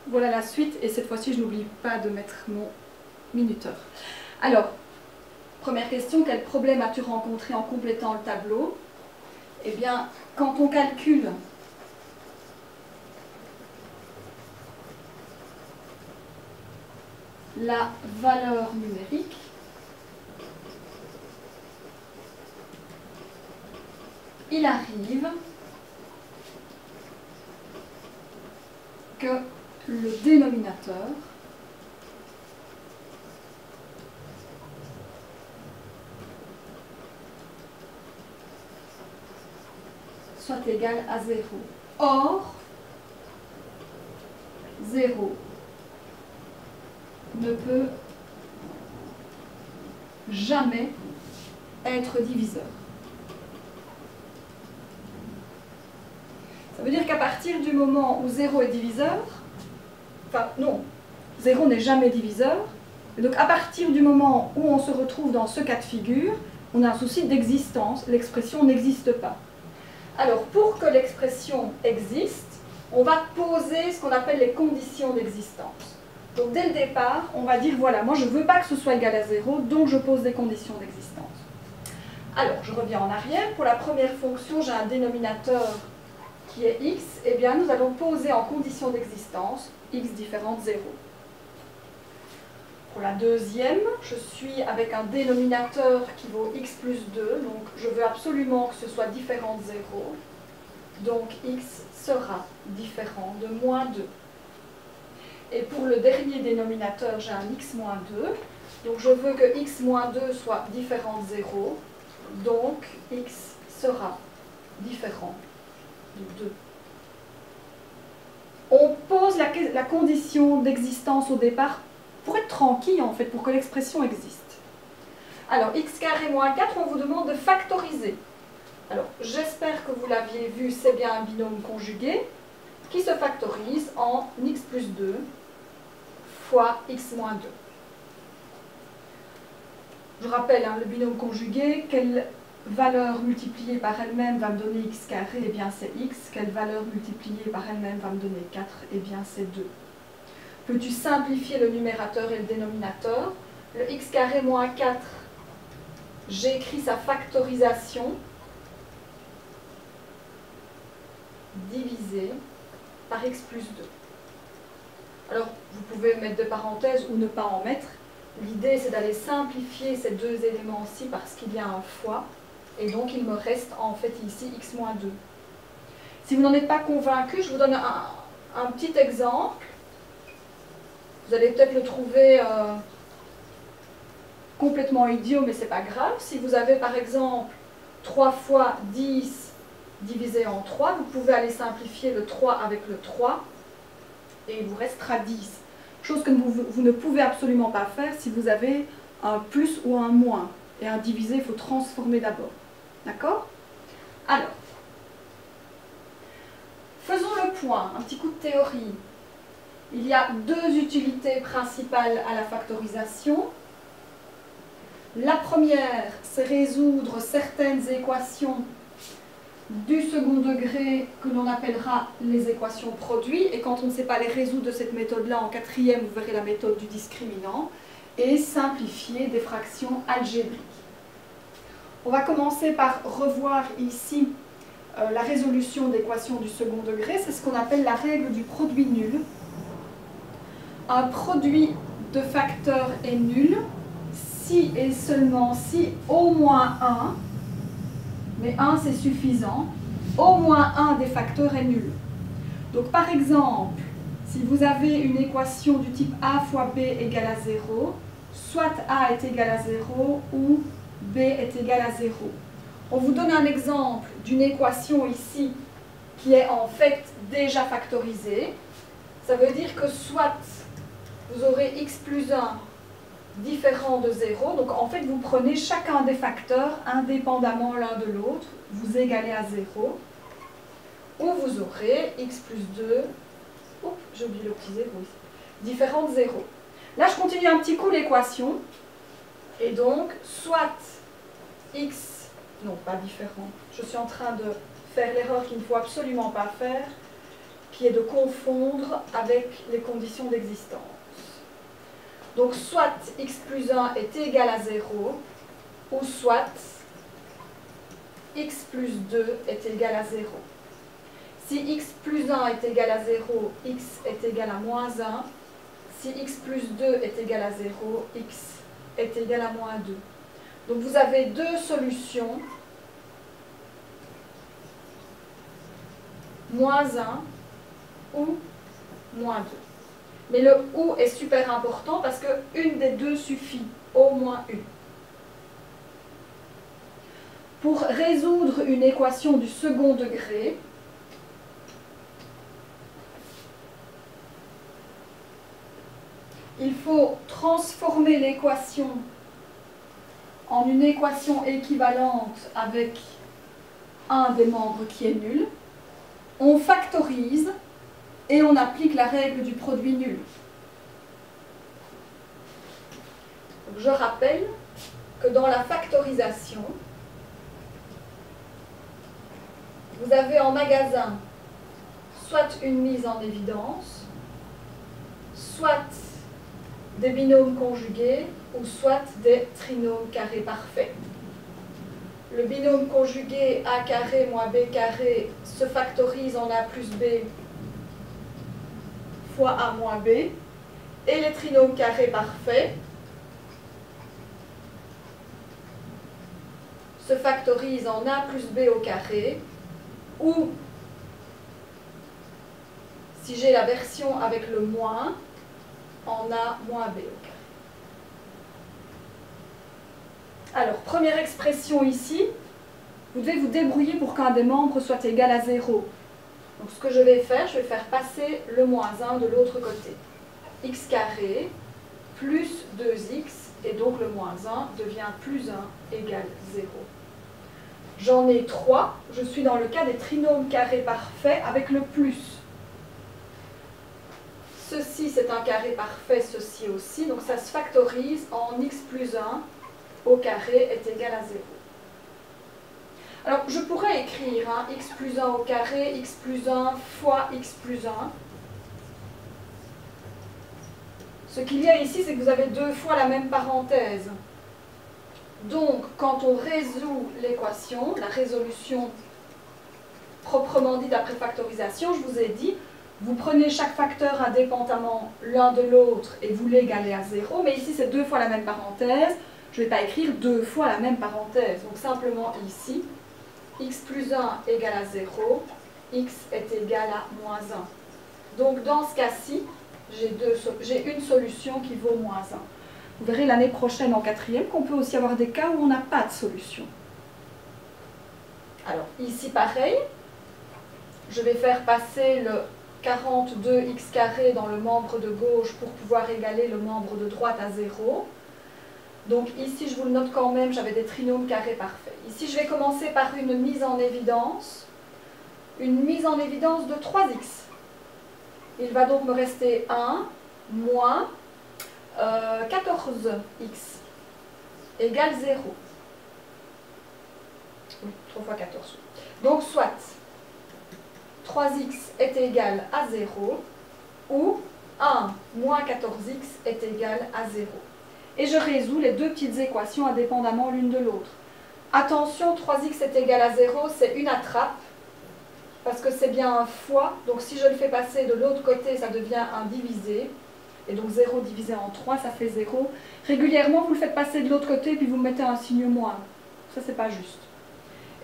Voilà la suite, et cette fois-ci, je n'oublie pas de mettre mon minuteur. Alors, première question, quel problème as-tu rencontré en complétant le tableau? Eh bien, quand on calcule la valeur numérique, il arrive que le dénominateur soit égal à 0. Or, 0 ne peut jamais être diviseur. Ça veut dire qu'à partir du moment où 0 est diviseur, enfin non, 0 n'est jamais diviseur, et donc à partir du moment où on se retrouve dans ce cas de figure, on a un souci d'existence, l'expression n'existe pas. Alors pour que l'expression existe, on va poser ce qu'on appelle les conditions d'existence. Donc dès le départ, on va dire voilà, moi je ne veux pas que ce soit égal à 0, donc je pose des conditions d'existence. Alors je reviens en arrière, pour la première fonction, j'ai un dénominateur qui est x, et bien nous allons poser en condition d'existence x différent de 0. Pour la deuxième, je suis avec un dénominateur qui vaut x plus 2, donc je veux absolument que ce soit différent de 0, donc x sera différent de moins 2. Et pour le dernier dénominateur, j'ai un x moins 2, donc je veux que x moins 2 soit différent de 0, donc x sera différent de 2. On pose la condition d'existence au départ pour être tranquille en fait, pour que l'expression existe. Alors x carré moins 4, on vous demande de factoriser. Alors j'espère que vous l'aviez vu, c'est bien un binôme conjugué qui se factorise en x plus 2 fois x moins 2. Je rappelle, le binôme conjugué, quelle valeur multipliée par elle-même va me donner x carré? Eh bien c'est x. Quelle valeur multipliée par elle-même va me donner 4? Eh bien c'est 2. Peux-tu simplifier le numérateur et le dénominateur? Le x carré moins 4, j'écris sa factorisation divisé par x plus 2. Alors, vous pouvez mettre des parenthèses ou ne pas en mettre. L'idée, c'est d'aller simplifier ces deux éléments-ci parce qu'il y a un fois. Et donc, il me reste en fait ici x moins 2. Si vous n'en êtes pas convaincu, je vous donne un petit exemple. Vous allez peut-être le trouver complètement idiot, mais ce n'est pas grave. Si vous avez par exemple 3 fois 10 divisé en 3, vous pouvez aller simplifier le 3 avec le 3 et il vous restera 10. Chose que vous ne pouvez absolument pas faire si vous avez un plus ou un moins. Et un divisé, il faut transformer d'abord. D'accord? Alors, faisons le point, un petit coup de théorie. Il y a deux utilités principales à la factorisation. La première, c'est résoudre certaines équations du second degré que l'on appellera les équations produits. Et quand on ne sait pas les résoudre de cette méthode-là, en quatrième, vous verrez la méthode du discriminant. Et simplifier des fractions algébriques. On va commencer par revoir ici la résolution d'équations du second degré. C'est ce qu'on appelle la règle du produit nul. Un produit de facteurs est nul si et seulement si au moins 1, mais 1 c'est suffisant, au moins 1 des facteurs est nul. Donc par exemple, si vous avez une équation du type a fois b égale à 0, soit a est égal à 0 ou b est égal à 0. On vous donne un exemple d'une équation ici qui est en fait déjà factorisée. Ça veut dire que soit vous aurez x plus 1 différent de 0. Donc en fait, vous prenez chacun des facteurs indépendamment l'un de l'autre, vous égalez à 0. Ou vous aurez x plus 2, oups, j'ai oublié le petit 0 ici, différent de 0. Là, je continue un petit coup l'équation. Et donc, soit x, non pas différent, je suis en train de faire l'erreur qu'il ne faut absolument pas faire, qui est de confondre avec les conditions d'existence. Donc soit x plus 1 est égal à 0, ou soit x plus 2 est égal à 0. Si x plus 1 est égal à 0, x est égal à moins 1. Si x plus 2 est égal à 0, x est égal à moins 2. Donc vous avez deux solutions, moins 1 ou moins 2. Mais le ou est super important parce qu'une des deux suffit, au moins une. Pour résoudre une équation du second degré, il faut transformer l'équation en une équation équivalente avec un des membres qui est nul. On factorise et on applique la règle du produit nul. Donc je rappelle que dans la factorisation, vous avez en magasin soit une mise en évidence, soit des binômes conjugués, ou soit des trinômes carrés parfaits. Le binôme conjugué a carré moins b carré se factorise en a plus b fois a moins b, et les trinômes carrés parfaits se factorisent en a plus b au carré, ou, si j'ai la version avec le moins, en a moins b au carré. Alors, première expression ici, vous devez vous débrouiller pour qu'un des membres soit égal à 0. Donc ce que je vais faire passer le moins 1 de l'autre côté. X carré plus 2x, et donc le moins 1 devient plus 1 égale 0. J'en ai 3, je suis dans le cas des trinômes carrés parfaits avec le plus. Ceci c'est un carré parfait, ceci aussi, donc ça se factorise en x plus 1 au carré est égal à 0. Alors, je pourrais écrire x plus 1 au carré, x plus 1 fois x plus 1. Ce qu'il y a ici, c'est que vous avez deux fois la même parenthèse. Donc, quand on résout l'équation, la résolution proprement dite après factorisation, je vous ai dit, vous prenez chaque facteur indépendamment l'un de l'autre et vous l'égalez à 0. Mais ici, c'est deux fois la même parenthèse. Je ne vais pas écrire deux fois la même parenthèse. Donc simplement ici, x plus 1 égale à 0, x est égal à moins 1. Donc dans ce cas-ci, j'ai une solution qui vaut moins 1. Vous verrez l'année prochaine en quatrième qu'on peut aussi avoir des cas où on n'a pas de solution. Alors ici pareil, je vais faire passer le 42x carré dans le membre de gauche pour pouvoir égaler le membre de droite à 0. Donc ici, je vous le note quand même, j'avais des trinômes carrés parfaits. Ici, je vais commencer par une mise en évidence de 3x. Il va donc me rester 1 moins 14x égale 0. Oui, 3 fois 14. Donc soit 3x est égal à 0 ou 1 moins 14x est égal à 0. Et je résous les deux petites équations indépendamment l'une de l'autre. Attention, 3x est égal à 0, c'est une attrape, parce que c'est bien un fois, donc si je le fais passer de l'autre côté, ça devient un divisé, et donc 0 divisé en 3, ça fait 0. Régulièrement, vous le faites passer de l'autre côté, puis vous mettez un signe moins. Ça, c'est pas juste.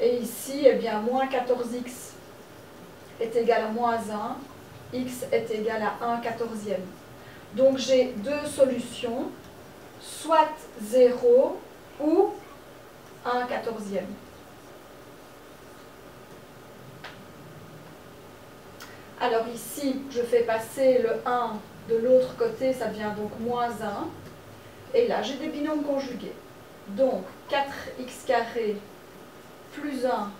Et ici, eh bien, moins 14x est égal à moins 1, x est égal à 1 quatorzième. Donc j'ai deux solutions, soit 0 ou 1 quatorzième. Alors ici, je fais passer le 1 de l'autre côté, ça devient donc moins 1. Et là, j'ai des binômes conjugués. Donc 4x carré plus 1,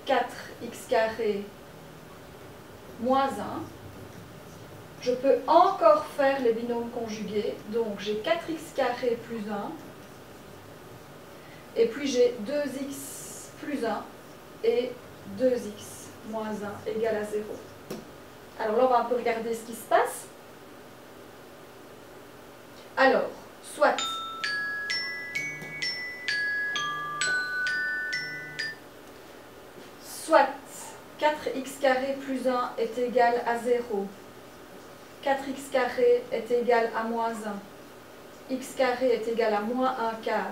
4x carré moins 1. Je peux encore faire les binômes conjugués. Donc j'ai 4x carré plus 1. Et puis j'ai 2x plus 1 et 2x moins 1 égale à 0. Alors là, on va un peu regarder ce qui se passe. Alors, soit 4x carré plus 1 est égal à 0. 4x carré est égal à moins 1. X carré est égal à moins 1 quart.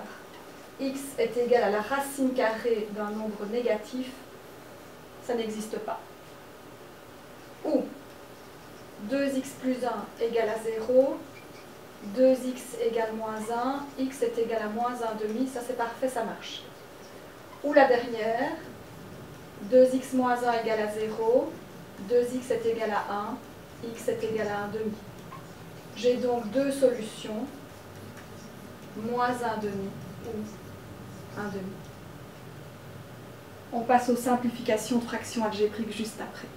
X est égal à la racine carrée d'un nombre négatif. Ça n'existe pas. Ou 2x plus 1 égale à 0. 2x égale moins 1. X est égal à moins 1 demi. Ça c'est parfait, ça marche. Ou la dernière. 2x moins 1 égale à 0, 2x est égal à 1, x est égal à 1 demi. J'ai donc deux solutions, moins 1 demi ou 1 demi. On passe aux simplifications de fractions algébriques juste après.